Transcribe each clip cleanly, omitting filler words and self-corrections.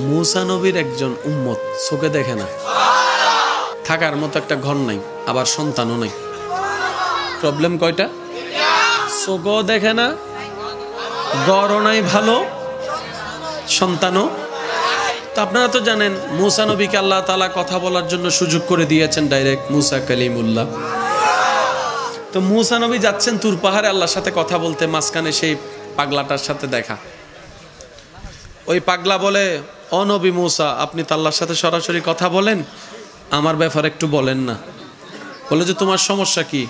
মুসা নবীর একজন উম্মত, চোখে দেখে না, থাকার মতো একটা ঘর নাই, আবার সন্তানও নাই। প্রবলেম কয়টা? চোখও দেখে না, ঘরও নাই ভালো, সন্তানও। তো আপনারা তো জানেন মুসা নবীকে আল্লাহ তাআলা কথা বলার জন্য সুযোগ করে দিয়েছেন, ডাইরেক্ট মুসা কালিমুল্লাহ। তো মুসা নবী যাচ্ছেন তুর পাহাড়ে আল্লাহর সাথে কথা বলতে, মাঝখানে সেই পাগলাটার সাথে দেখা। ওই পাগলা বলে, ও নবী মুসা, আপনি তো আল্লাহর সাথে সরাসরি কথা বলেন, আমার ব্যাপারে একটু বলেন না। বলে যে তোমার সমস্যা কি?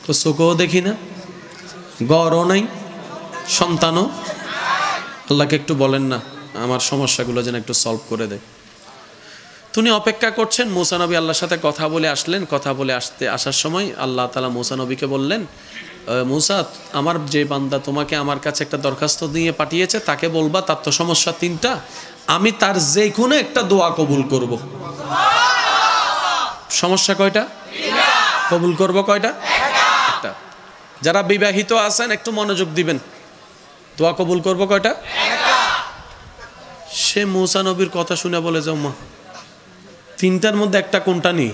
তো চোখও দেখি না, ঘরও নাই, সন্তানও, আল্লাহকে একটু বলেন না আমার সমস্যাগুলো যেন একটু সলভ করে দেয়। তিনি অপেক্ষা করছেন। মুসা নবী আল্লাহর সাথে কথা বলে আসলেন। কথা বলে আসার সময় আল্লাহ তাআলা মুসা নবীকে বললেন, মুসা, আমার যে বান্দা তোমাকে আমার কাছে একটা দরখাস্ত দিয়ে পাঠিয়েছে তাকে বলবা তার তো সমস্যা তিনটা, আমি তার যে কোনো একটা দোয়া কবুল করব। সমস্যা কয়টা? কবুল করব কয়টা? একটা। যারা বিবাহিত আছেন একটু মনোযোগ দিবেন, দোয়া কবুল করব কয়টা? সে মুসা নবীর কথা শুনে বলে যাও, মা তিনটার মধ্যে একটা কোনটা নেই?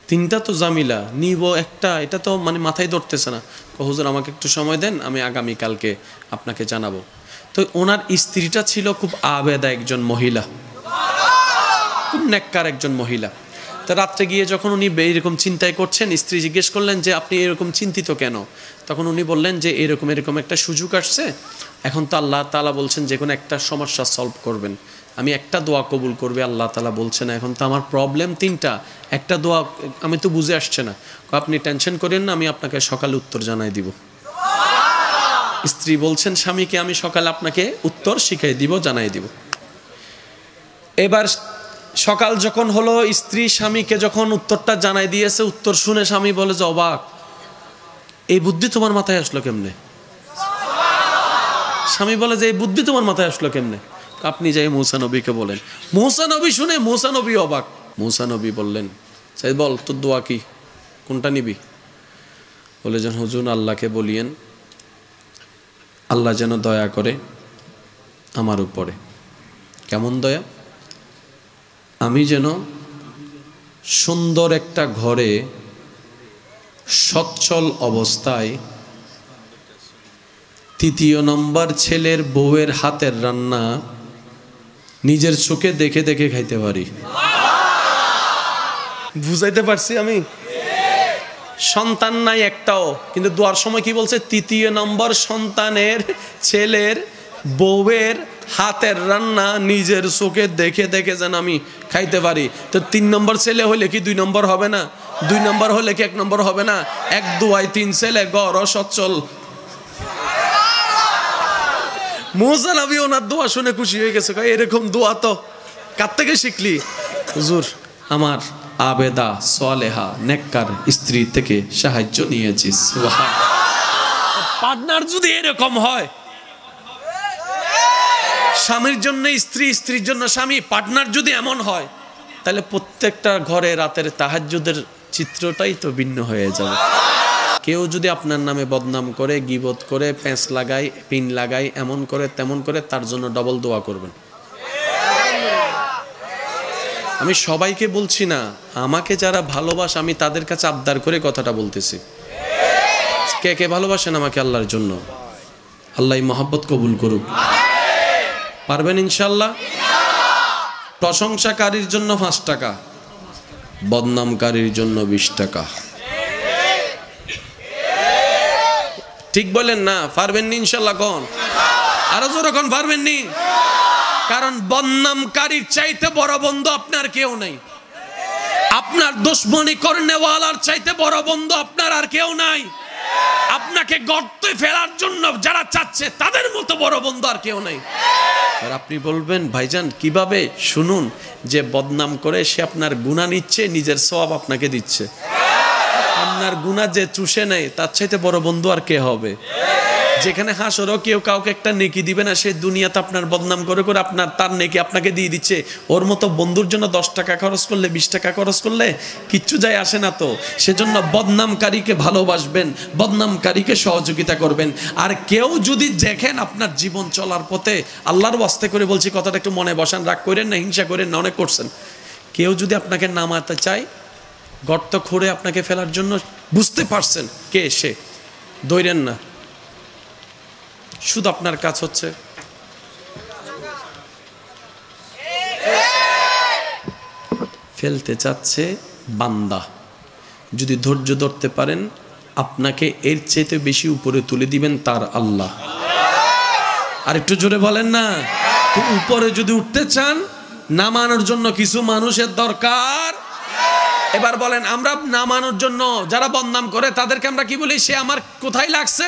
তিনটা তো জামিলা, নিব একটা, এটা তো মানে মাথায় ধরতেছে না। হুজুর আমাকে একটু সময় দেন, আমি আগামীকালকে আপনাকে জানাবো। তো ওনার স্ত্রীটা ছিল খুব আবেদা একজন মহিলা, খুব নেককার একজন মহিলা। তো রাত্রে গিয়ে যখন উনি এরকম চিন্তায় করছেন, স্ত্রী জিজ্ঞেস করলেন যে আপনি এরকম চিন্তিত কেন? তখন উনি বললেন যে এরকম একটা সুযোগ আসছে, এখন তো আল্লাহ তাআলা বলছেন যে কোনো একটা সমস্যা সলভ করবেন, আমি একটা দোয়া কবুল করবে আল্লাহ তাআলা বলছেন, এখন তো আমার প্রবলেম তিনটা, একটা দোয়া আমি তো বুঝে আসছে না। আপনি টেনশন করেন না, আমি আপনাকে সকালে উত্তর জানাই দিব। স্ত্রী বলছেন স্বামীকে, আমি সকালে আপনাকে উত্তর শিখাই দিব, জানাই দিব। এবার সকাল যখন হলো, স্ত্রী স্বামীকে যখন উত্তরটা জানাই দিয়েছে, উত্তর শুনে স্বামী বলে যে অবাক, এই বুদ্ধি তোমার মাথায় আসলো কেমনে? স্বামী বলে যে এই বুদ্ধি তোমার মাথায় আসলো কেমনে? আপনি যাই মুসা নবীকে বলেন। মুসা নবী শুনে মুসা নবী অবাক। মুসা নবী বললেন, সাইদ বল তোর দোয়া কি, কোনটা নিবি? বলে যেন হুজুর আল্লাহকে বলিয়েন আল্লাহ যেন দয়া করে আমার উপরে। কেমন দয়া? আমি যেন সুন্দর একটা ঘরে সচ্ছল অবস্থায় তৃতীয় নম্বর ছেলের বউয়ের হাতের রান্না নিজের চোখে দেখে দেখে খাইতে পারি। বুঝাইতে পারছি আমি? সন্তান নাই একটাও, কিন্তু দোয়ার সময় কি বলছে? তৃতীয় নম্বর সন্তানের ছেলের বউয়ের হাতের রান্না নিজের চোখে দেখে দেখে যেন আমি খাইতে পারি। তো 3 নম্বর ছেলে হলে কি 2 নম্বর হবে না? 2 নম্বর হলে কি 1 নম্বর হবে না? 1 2 3 ছেলে, ঘর সচ্ছল। মুসা নবী ওনার দোয়া শুনে খুশি হয়ে গেছে। এরকম দোয়া তো কার থেকে শিখলি? হুজুর আমার আবেদা সালেহা নেককার স্ত্রী থেকে সাহায্য নিয়েছি। পার্টনার যদি এরকম হয়, স্বামীর জন্য স্ত্রী, স্ত্রীর জন্য স্বামী, পার্টনার যদি এমন হয়, তাহলে প্রত্যেকটা ঘরে রাতের তাহাজ্জুদের চিত্রটাই তো ভিন্ন হয়ে যাবে। কেউ যদি আপনার নামে বদনাম করে, গীবত করে, প্যাঁচ লাগায়, পিন লাগায়, এমন করে তেমন করে, তার জন্য ডবল দোয়া করবেন। আমি সবাইকে বলছি না, আমাকে যারা ভালোবাসে আমি তাদের কাছে আবদার করে কথাটা বলতেছি। কে কে ভালোবাসেন আমাকে আল্লাহর জন্য? আল্লাহ মহব্বত কবুল করুক। পারবেন ইনশাল্লাহ? প্রশংসাকারীর জন্য 5 টাকা, বদনামকারীর জন্য 20 টাকা। ঠিক বলেন না? পারবেন নি ইনশাল্লাহ? কোন আরো জোরে কোন পারবেন নি? কারণ বদনামকারীর চাইতে বড় বন্ধু আপনার কেউ নাই। আপনার দুশমনি করনেওয়ালার চাইতে বড় বন্ধু আপনার আর কেউ নাই। আপনাকে গর্তে ফেলার জন্য যারা চাচ্ছে তাদের মতো বড় বন্ধু আর কেউ নাই। আর আপনি বলবেন ভাইজান কিভাবে? শুনুন, যে বদনাম করে সে আপনার গুনাহ নিচ্ছে, নিজের সওয়াব আপনাকে দিচ্ছে। আপনার গুনাহ যে চুষে নেয় তার চাইতে বড় বন্ধু আর কে হবে? যেখানে হাসরও কেউ কাউকে একটা নেকি দিবে না, সে দুনিয়াতে আপনার বদনাম করে করে তার নেকি আপনাকে দিয়ে দিচ্ছে। ওর মতো বন্ধুর জন্য 10 টাকা খরচ করলে 20 টাকা খরচ করলে কিচ্ছু যায় আসে না তো। সেজন্য বদনামকারীকে ভালোবাসবেন, বদনামকারীকে সহযোগিতা করবেন। আর কেউ যদি দেখেন আপনার জীবন চলার পথে, আল্লাহর ওয়াস্তে করে বলছি, কথাটা একটু মনে বসান, রাগ করেন না, হিংসা করেন না, অনেক করছেন। কেউ যদি আপনাকে নামাতে চায়, গর্ত খুঁড়ে আপনাকে ফেলার জন্য, বুঝতে পারছেন কে সে, দৌড়েন না। শুধু আপনার কাজ হচ্ছে ফেলতে চাচ্ছে বান্দা, যদি ধৈর্য ধরতে পারেন আপনাকে এর চেয়ে বেশি উপরে তুলে দিবেন তার আল্লাহ। আর একটু জোরে বলেন না। তো উপরে যদি উঠতে চান, নামানোর জন্য কিছু মানুষের দরকার। এবার বলেন, আমরা নামানোর জন্য যারা বদনাম করে তাদেরকে আমরা কি বলি? সে আমার কোথায় লাগছে?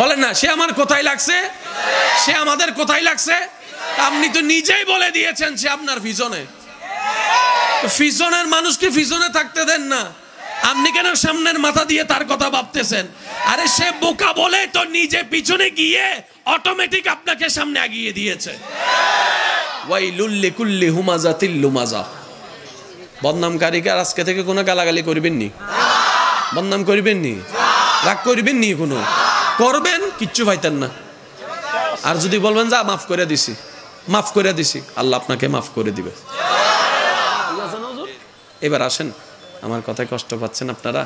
বলেন না, সে আমার কোথায় লাগছে? সে আমাদের কোথায় লাগছে? আপনি তো নিজেই বলে দিয়েছেন সে আপনার পিছনে। পিছনের মানুষকে পিছনে থাকতে দেন না। আপনি কেন সামনের মাথা দিয়ে তার কথা ভাবতেছেন? আরে সে বোকা বলে তো নিজে পিছনে গিয়ে অটোমেটিক আপনাকে সামনে এগিয়ে দিয়েছে। ওয়াইলুল লিকুল্লি হুমাজাতিল লুমাজা। বদনামকারীকে আজকে থেকে কোনো গালাগালি করবেন নি, বদনাম করবেন নি, রাগ করবেন নি, কোনো করবেন কিচ্ছু পাইতেন না। আর যদি বলবেন যা মাফ করে দিছি, মাফ করে দিছি, আল্লাহ আপনাকে মাফ করে দিবে। এবার আসেন, আমার কথায় কষ্ট পাচ্ছেন আপনারা?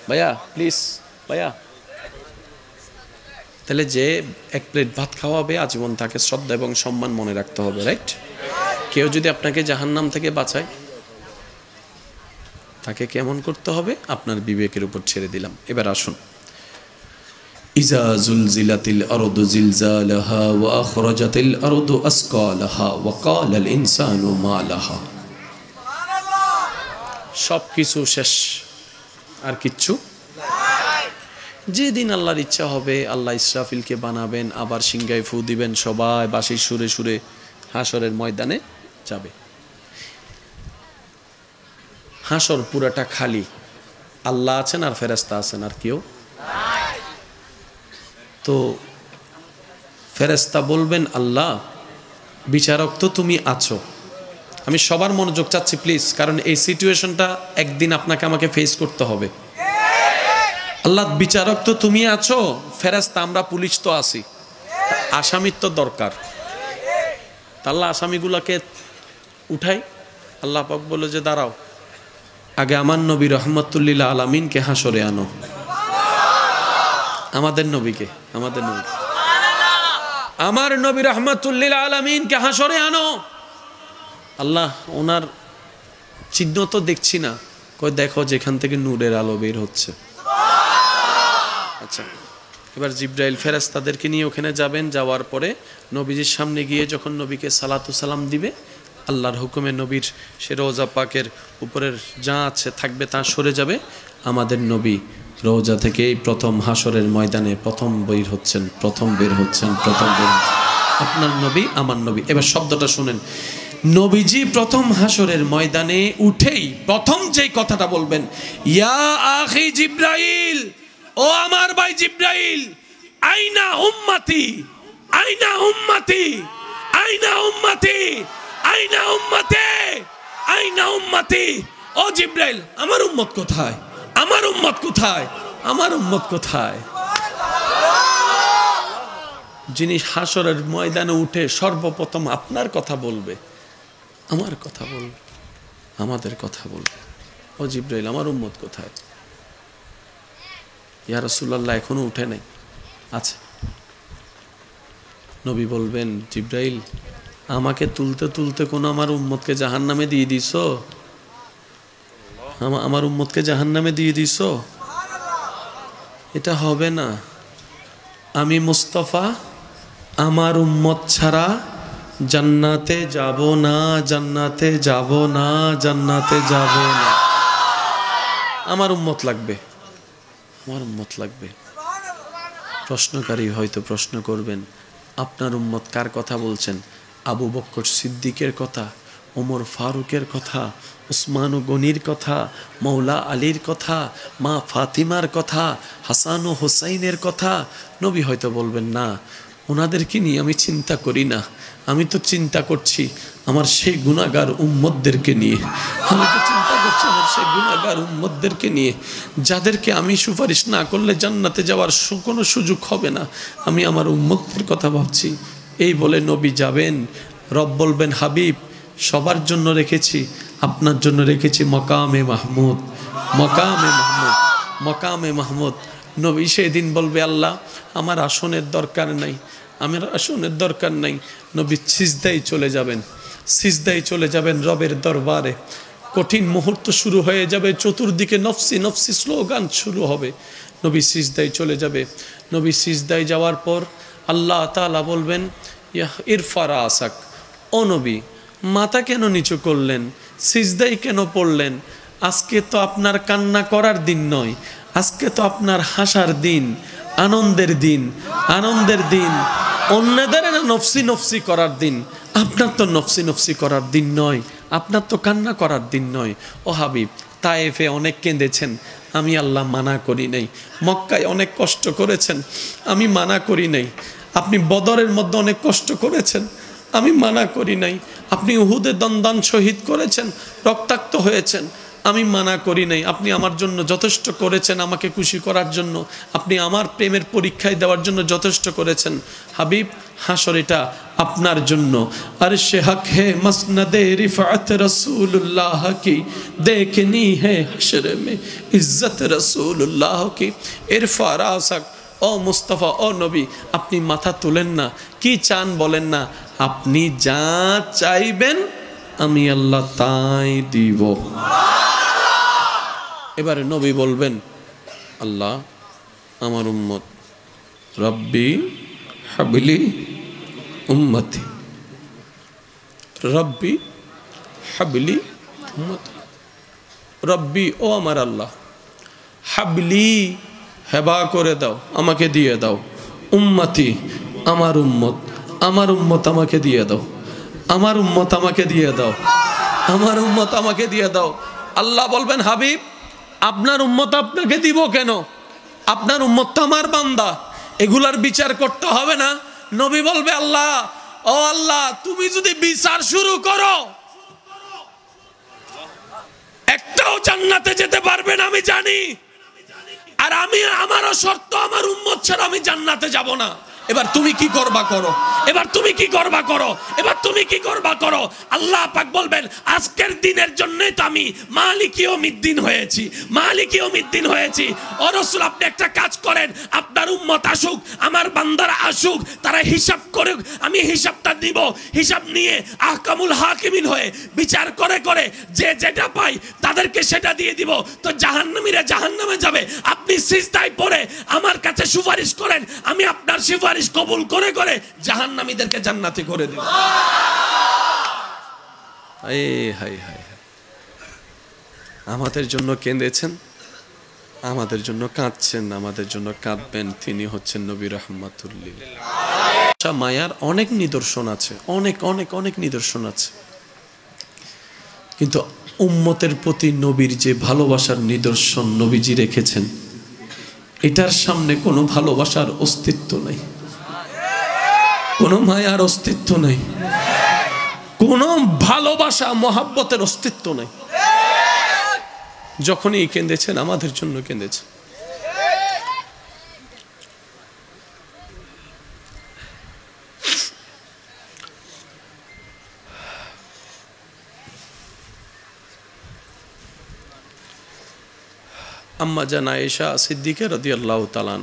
ভাইয়া প্লিজ, ভাইয়া। তাহলে যে এক প্লেট ভাত খাওয়াবে আজীবন তাকে শ্রদ্ধা এবং সম্মান মনে রাখতে হবে, রাইট? কেউ যদি আপনাকে জাহান্নাম থেকে বাঁচায়, তাকে কেমন করতে হবে আপনার বিবেকের উপর ছেড়ে দিলাম। এবার আসুন, ইজা জুলজিলাতিল আরদু জিলজালাহা ওয়া আখরাজাতিল আরদু আসকালাহা ওয়া ক্বালাল ইনসানু মা লাহা। সব কিছু শেষ, আর কিচ্ছু। যেদিন আল্লাহর ইচ্ছা হবে আল্লাহ ইসরাফিলকে বানাবেন, আবার সিংহায় ফু দিবেন, সবাই বাঁশির সুরে সুরে হাসরের ময়দানে যাবে। হাসর পুরাটা খালি, আল্লাহ আছেন আর ফেরেশতা আছেন, আর কেউ। তো ফেরেশতা বলবেন, আল্লাহ বিচারক তো তুমি আছো। আমি সবার মনোযোগ চাচ্ছি প্লিজ, কারণ এই সিচুয়েশনটা একদিন আপনাকে আমাকে ফেস করতে হবে। আল্লাহ বিচারক তো তুমি আছো, ফেরেশতা আমরা পুলিশ তো আছি, আসামির তো দরকার। আল্লাহ আসামিগুলাকে উঠাই। আল্লাহ পাক বলে যে দাঁড়াও, আগে আমার নবী রহমতুল্লিল আলামিনকে হাসরে আনো। আমাদের নবীকে, আমাদের নবী, আমার নবী রহমতুল্লিল আলামিনকে হাসরে আনো। আল্লাহ ওনার চিহ্ন তো দেখছি না। কই দেখো যেখান থেকে নূরের আলো বের হচ্ছে। আচ্ছা, এবার জিব্রাইল ফেরেশতাদেরকে নিয়ে ওখানে যাবেন। যাওয়ার পরে নবীজির সামনে গিয়ে যখন নবীকে সালাতু সালাম দিবে, আল্লাহর হুকুমে নবীর সে রওজা পাকের উপরের যা আছে থাকবে তা সরে যাবে। আমাদের নবী রওজা থেকেই প্রথম হাসরের ময়দানে প্রথম বের হচ্ছেন, প্রথম বের হচ্ছেন, প্রথম বের হচ্ছেন। আপনার নবী, আমার নবী। এবার শব্দটা শুনেন, নবীজি প্রথম হাসরের ময়দানে উঠেই প্রথম যেই কথাটা বলবেন, ইয়া আখি জিব্রাইল, ও আমার ভাই জিব্রাইল, আইনা উম্মতি, আইনা উম্মতি, আইনা উম্মতি, আইনা উম্মতি, আইনা উম্মতি। ও জিব্রাইল, আমার উম্মত কোথায়? আমার উম্মত কোথায়? আমার উম্মত কোথায়? যিনি হাসরের ময়দানে উঠে সর্বপ্রথম আপনার কথা বলবে, আমার কথা বলবে, আমাদের কথা বলবে। ও জিব্রাইল, আমার উম্মত কোথায়? ইয়া রাসূলুল্লাহ এখনো উঠে নাই। আচ্ছা, নবী বলবেন, জিব্রাইল আমাকে তুলতে তুলতে কোন আমার উম্মতকে জাহান্নামে দিয়ে দিছো? আমার উম্মতকে জাহান্নামে দিয়ে দিছো? এটা হবে না। আমি মুস্তাফা, আমার উম্মত ছাড়া জান্নাতে যাব না, জান্নাতে যাব না, জান্নাতে যাব না। আমার উম্মত লাগবে, আমার উম্মত লাগবে। প্রশ্নকারী হয়তো প্রশ্ন করবেন, আপনার উম্মত কার কথা বলছেন? আবু বকর সিদ্দিকের কথা, ওমর ফারুকের কথা, উসমান গনির কথা, মৌলা আলীর কথা, মা ফাতিমার কথা, হাসান ও হোসাইনের কথা। নবী হয়তো বলবেন না, ওনাদেরকে নিয়ে আমি চিন্তা করি না, আমি তো চিন্তা করছি আমার সেই গুনাহগার উম্মতদেরকে নিয়ে। আমি তো চিন্তা করছি আমার সেই গুনাহগার উম্মতদেরকে নিয়ে, যাদেরকে আমি সুপারিশ না করলে জান্নাতে যাওয়ার কোনো সুযোগ হবে না। আমি আমার উম্মতদের কথা ভাবছি। এই বলে নবী যাবেন। রব বলবেন, হাবিব সবার জন্য রেখেছি, আপনার জন্য রেখেছি মকামে মাহমুদ, মকামে মাহমুদ, মকামে মাহমুদ। নবী সেদিন বলবে, আল্লাহ আমার আসনের দরকার নাই, আমার আসনের দরকার নাই। নবী সিজদায় চলে যাবেন, সিজদায় চলে যাবেন রবের দরবারে। কঠিন মুহূর্ত শুরু হয়ে যাবে, চতুর্দিকে নফসি নফসি স্লোগান শুরু হবে। নবী সিজদায় চলে যাবে। নবী সিজদায় যাওয়ার পর আল্লাহ তাআলা বলবেন, ইয়া ইরফা রাসাক, ও নবী মাথা কেন নিচু করলেন, সিজদায় কেন পড়লেন? আজকে তো আপনার কান্না করার দিন নয়, আজকে তো আপনার হাসার দিন, আনন্দের দিন, আনন্দের দিন। অন্যদের না নফসি নফসি করার দিন, আপনার তো নফসি নফসি করার দিন নয়, আপনার তো কান্না করার দিন নয়। ও হাবিব, তায়েফে অনেক কেঁদেছেন, আমি আল্লাহ মানা করি নাই। মক্কায় অনেক কষ্ট করেছেন, আমি মানা করি নাই। আপনি বদরের মধ্যে অনেক কষ্ট করেছেন, আমি মানা করি নাই। আপনি উহুদে দন্দান শহীদ করেছেন, রক্তাক্ত হয়েছেন, আমি মানা করি নাই। আপনি আমার জন্য যথেষ্ট করেছেন, আমাকে খুশি করার জন্য, আপনি আমার প্রেমের পরীক্ষায় দেওয়ার জন্য যথেষ্ট করেছেন। হাবিব, হাসর এটা আপনার জন্য। আর সে হক হে মসনদে রিফাত রসুল্লাহ কি, দেখনি হে হাসর মে ইজ্জত রসুল্লাহ কি। ইরফা রাসাক, ও মুস্তাফা, ও নবী, আপনি মাথা তুলেন না, কি চান বলেন না, আপনি যা চাইবেন আমি আল্লাহ তাই দিব। এবারে নবী বলবেন, আল্লাহ আমার উম্মত, রব্বি হাবলি উম্মতি, রব্বি হাবলি উম্মতি। রব্বি, ও আমার আল্লাহ, হাবলি হেবা করে দাও, আমাকে দিয়ে দাও, উম্মতি আমার উম্মত, আমার উম্মত আমাকে দিয়ে দাও, আমার উম্মত আমাকে দিয়ে দাও, আমার উম্মত আমাকে দিয়ে দাও। আল্লাহ বলবেন, হাবিব আপনার উম্মত আপনাকে দিব কেন? আপনার উম্মত তো আমার বান্দা, এগুলার বিচার করতে হবে না? নবী বলবে, আল্লাহ, ও আল্লাহ তুমি যদি বিচার শুরু করো, একটাও জান্নাতে যেতে পারবে না আমি জানি। আর আমি, আমারও শর্ত, আমার উম্মত ছাড়া আমি জান্নাতে যাব না। এবার তুমি কি করবা করো, এবার তুমি কি করবা করো, এবার তুমি কি করবা করো। আল্লাহ পাক বলবেন, আজকের দিনের জন্যই তো আমি মালিক ইয়াউমিদ্দিন হয়েছি, মালিক ইয়াউমিদ্দিন হয়েছি। ও রাসূল, আপনি একটা কাজ করেন, আপনার উম্মত আসুক, আমার বান্দারা আসুক, তারা হিসাব করুক, আমি হিসাবটা দিব। হিসাব নিয়ে আহকামুল হাকিমিন হয়ে বিচার করে করে যে যেটা পাই তাদেরকে সেটা দিয়ে দিব। তো জাহান্নামীরা জাহান্নামে যাবে, আপনি সিজদায় পড়ে আমার কাছে সুপারিশ করেন, আমি আপনার সুপারিশ কবুল করে করে জাহান্নামীদেরকে জান্নাতি করে দেব। হায় হায় হায়, আমাদের জন্য কেঁদেছেন, আমাদের জন্য কাঁদছেন, আমাদের জন্য কাঁদবেন, তিনি হচ্ছেন নবী রাহমাতুল লিল আলামিন। মায়ার অনেক নিদর্শন আছে, অনেক অনেক অনেক নিদর্শন আছে, কিন্তু উম্মতের প্রতি নবীর যে ভালোবাসার নিদর্শন নবীজি রেখেছেন, এটার সামনে কোনো ভালোবাসার অস্তিত্ব নাই, কোনো মায়ার অস্তিত্ব নাই, কোনো ভালোবাসা মহাব্বতের অস্তিত্ব নাই। যখনই কেঁদেছেন আমাদের জন্য কেঁদেছেন। আম্মা জান আয়েশা সিদ্দিকা রাদিয়াল্লাহু তাআলা,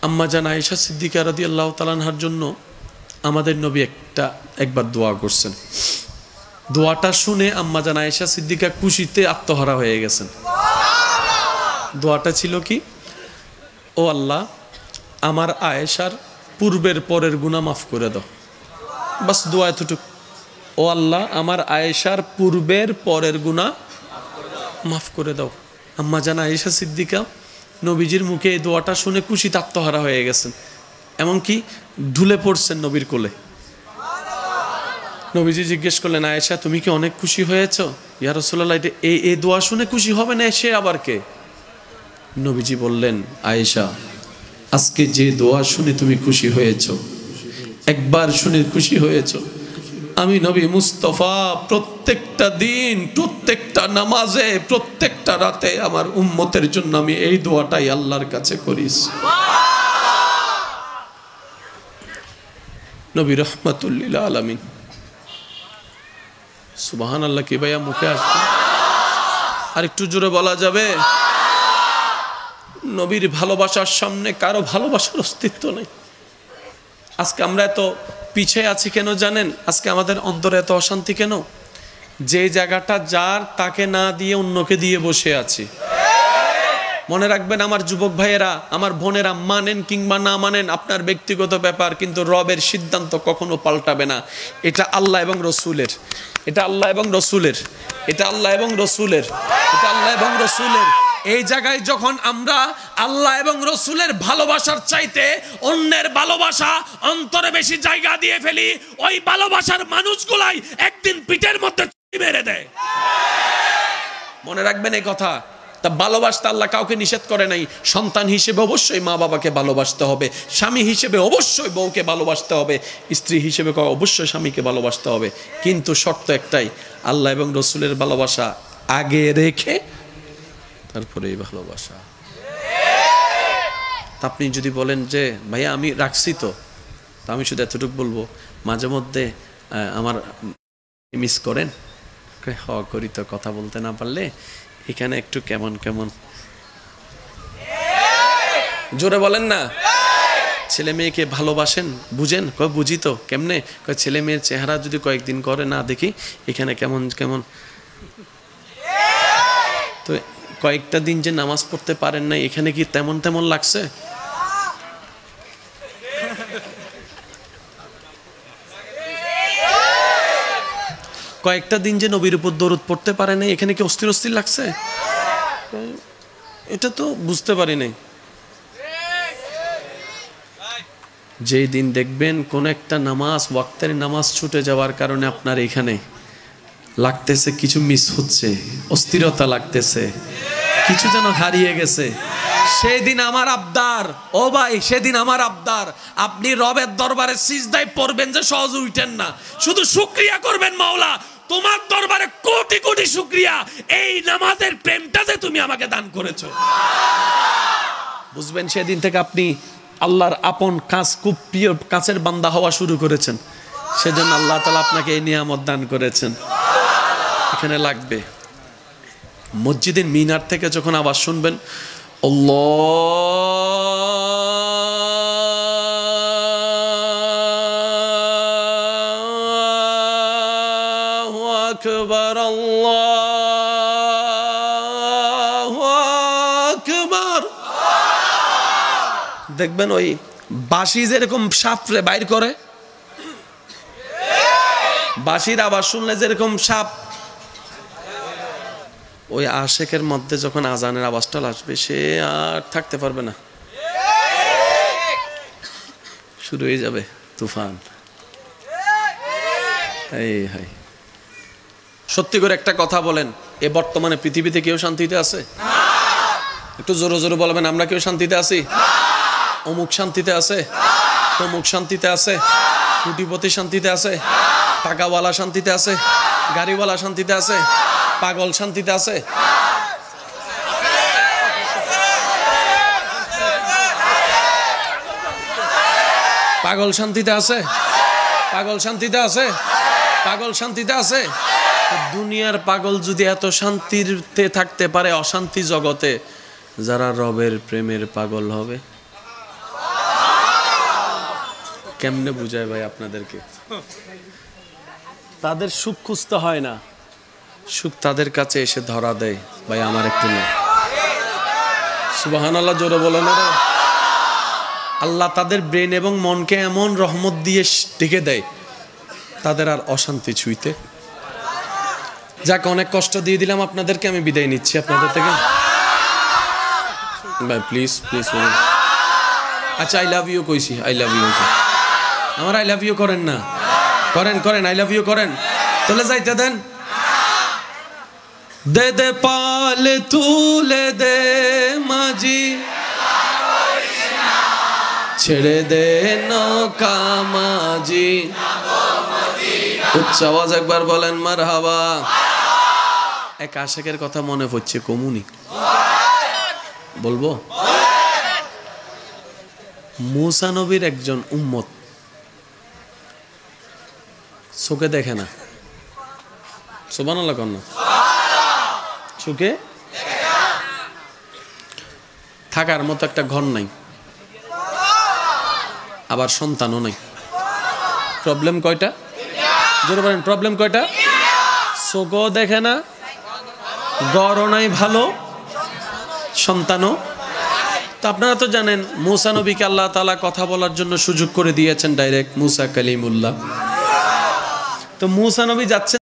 আম্মা জান আয়েশা সিদ্দিকা রাদিয়াল্লাহু তাআলা আনহার জন্য আমাদের নবী একবার দোয়া করছেন। দোয়াটা শুনে আম্মা জান আয়েশা সিদ্দিকা খুশিতে আত্মহারা হয়ে গেছেন। দোয়াটা ছিল কি, ও আল্লাহ আমার আয়েশার পূর্বের পরের গুনাহ মাফ করে দাও। বাস দোয়া এতটুকু, ও আল্লাহ আমার আয়েশার পূর্বের পরের গুনাহ মাফ করে দাও। আম্মা জান আয়েশা সিদ্দিকা নবীজির মুখে এই দোয়াটা শুনে খুশিতে আত্মহারা হয়ে গেছেন, এমনকি ঢুলে পড়ছেন নবীর কোলে। নবীজি জিজ্ঞেস করলেন, আয়েশা তুমি কি অনেক খুশি হয়েছো? ইয়া রাসূলুল্লাহ, এই দোয়া শুনে খুশি হবে না, সে আবার কে? নবীজি বললেন, আয়েশা আজকে যে দোয়া শুনে তুমি খুশি হয়েছো, একবার শুনে খুশি হয়েছো, আমি নবী মুস্তাফা প্রত্যেকটা দিন, প্রত্যেকটা নামাজে, প্রত্যেকটা রাতে আমার উম্মতের জন্য আমি এই দোয়াটাই আল্লাহর কাছে করিস। নবী রহমাতুল্লিল আলামিন। সুবহানাল্লাহ কি ভাইয়া মুখে আসবে? আর একটু জোরে বলা যাবে? নবীর ভালোবাসার সামনে কারো ভালোবাসার অস্তিত্ব নেই। আজকে আমরা এত পিছিয়ে আছি কেন জানেন? আজকে আমাদের অন্তরে এত অশান্তি কেন? যে জায়গাটা যার, তাকে না দিয়ে অন্যকে দিয়ে বসে আছি। মনে রাখবেন আমার যুবক ভাইয়েরা, আমার বোনেরা, মানেন কিংবা না মানেন আপনার ব্যক্তিগত ব্যাপার, কিন্তু রবের সিদ্ধান্ত কখনো পাল্টাবে না। এটা আল্লাহ এবং রসুলের, এটা আল্লাহ এবং রসুলের, এটা আল্লাহ এবং রসুলের, এটা আল্লাহ এবং রসুলের। এই জায়গায় যখন আমরা আল্লাহ এবং রসুলের ভালোবাসার চাইতে অন্যের ভালোবাসা অন্তরে বেশি জায়গা দিয়ে ফেলি, ওই ভালোবাসার মানুষগুলাই একদিন পিঠের মধ্যে মেরে দেয়। মনে রাখবেন এই কথা। তা ভালোবাসতে আল্লাহ কাউকে নিষেধ করে নাই। সন্তান হিসেবে অবশ্যই মা বাবাকে ভালোবাসতে হবে, স্বামী হিসেবে অবশ্যই বউকে ভালোবাসতে হবে, স্ত্রী হিসেবে অবশ্যই স্বামীকে ভালোবাসতে হবে, কিন্তু শর্ত একটাই, আল্লাহ এবং রসুলের ভালোবাসা আগে রেখে তারপরে এই ভালোবাসা। আপনি যদি বলেন যে ভাইয়া আমি রাখছি, তো আমি শুধু এতটুকু বলবো, মাঝে মধ্যে আমার মিস করেন? হ করি তো, কথা বলতে না পারলে এখানে একটু কেমন কেমন। জোরে বলেন না। ছেলে মেয়েকে ভালোবাসেন, বুঝেন? কয় বুঝি তো। কেমনে? কয় ছেলে মেয়ের চেহারা যদি কয়েকদিন করে না দেখি, এখানে কেমন কেমন। তো কয়েকটা দিন যে নামাজ পড়তে পারেন না, এখানে কি তেমন তেমন লাগছে? কয়েকটা দিন যে নবীর উপর দরুদ পড়তে পারে না, এখানে কি অস্থির অস্থির লাগছে? এটা তো বুঝতে পারি নাই। যেই দিন দেখবেন কোন একটা নামাজ, ওয়াক্তের নামাজ ছুটে যাওয়ার কারণে আপনার এখানে লাগতেছে কিছু মিস হচ্ছে, অস্থিরতা লাগতেছে, কিছু যেন হারিয়ে গেছে, সেই দিন আমার আবদার, ও ভাই সেদিন আমার আবদার, আপনি রবের দরবারে সিজদায় পড়বেন যে সহজে উঠেন না, শুধু শুকরিয়া করবেন, মাওলা তোমার দরবারে কোটি কোটি শুকরিয়া, এই নামাজের প্রেমটা যে তুমি আমাকে দান করেছো। বুঝবেন সেদিন থেকে আপনি আল্লাহর আপন কাজ, খুব প্রিয় কাছের বান্দা হওয়া শুরু করেছেন। সেজন্য আল্লাহ তাআলা আপনাকে এই নিয়ামত দান করেছেন। এখানে লাগবে মসজিদের মিনার থেকে যখন আওয়াজ শুনবেন, আল্লাহু আকবার, আল্লাহু আকবার, দেখবেন ওই বাঁশি যেরকম সাপরে বাইর করে, বাঁশির আওয়াজ শুনলে যেরকম সাপ, ওই আশেকের মধ্যে যখন আজানের আওয়াজটা আসবে, সে আর থাকতে পারবে না, শুরু হয়ে যাবে তুফান। এই হাই, সত্যি করে একটা কথা বলেন, এ বর্তমানে পৃথিবীতে কেউ শান্তিতে আছে? একটু জোরে জোরে বলবেন, আমরা কেউ শান্তিতে আছি? অমুক শান্তিতে আছে, তমুক শান্তিতে আছে, কোটিপতি শান্তিতে আছে, টাকাওয়ালা শান্তিতে আছে, গাড়িওয়ালা শান্তিতে আছে, পাগল শান্তিতে আছে। পাগল শান্তিতে আছে, পাগল শান্তিতে আছে, পাগল শান্তিতে আছে। দুনিয়ার পাগল যদি এত শান্তিতে থাকতে পারে অশান্তি জগতে, যারা রবের প্রেমের পাগল হবে, কেমনে বুঝায় ভাই আপনাদেরকে? তাদের সুখ খুঁজতে হয় না, সুখ তাদের কাছে এসে ধরা দেয়, ভাই আমার একটু না। সুবহানাল্লাহ, জোরে বলেন। আল্লাহ তাদের ব্রেন এবং মনকে এমন রহমত দিয়ে ঢেকে দেয়, তাদের আর অশান্তি ছুঁইতে। যাক, অনেক কষ্ট দিয়ে দিলাম আপনাদেরকে, আমি বিদায় নিচ্ছি আপনাদের থেকে। ভাই প্লিজ প্লিজ, আচ্ছা আই লাভ ইউ কইছি, আই লাভ ইউ, আমার আই লাভ ইউ করেন না, করেন করেন, আই লাভ ইউ করেন, তাহলে যাইতে দেন। দে দে পাল তুলে দে মাঝি, ছেড়ে দে নৌকা মাঝি। উচ্চ আওয়াজ একবার বলেন মারহাবা। এক আশেকের কথা মনে পড়ছে, কমুনি বলবো। মুসা নবীর একজন উম্মত, চোখে দেখে না, সুবহানাল্লাহ কন্যা, চোখে থাকার মতো একটা ঘর নাই, আবার সন্তানও নাই। প্রবলেম কয়টা? জোরে বলেন, প্রবলেম কয়টা? চোখও দেখে না, গড়ও নাই ভালো, সন্তানও। তো আপনারা তো জানেন মুসা নবীকে আল্লাহ তাআলা কথা বলার জন্য সুযোগ করে দিয়েছেন ডাইরেক্ট, মুসা কালিমুল্লাহ। তো মুসা নবী যাচ্ছেন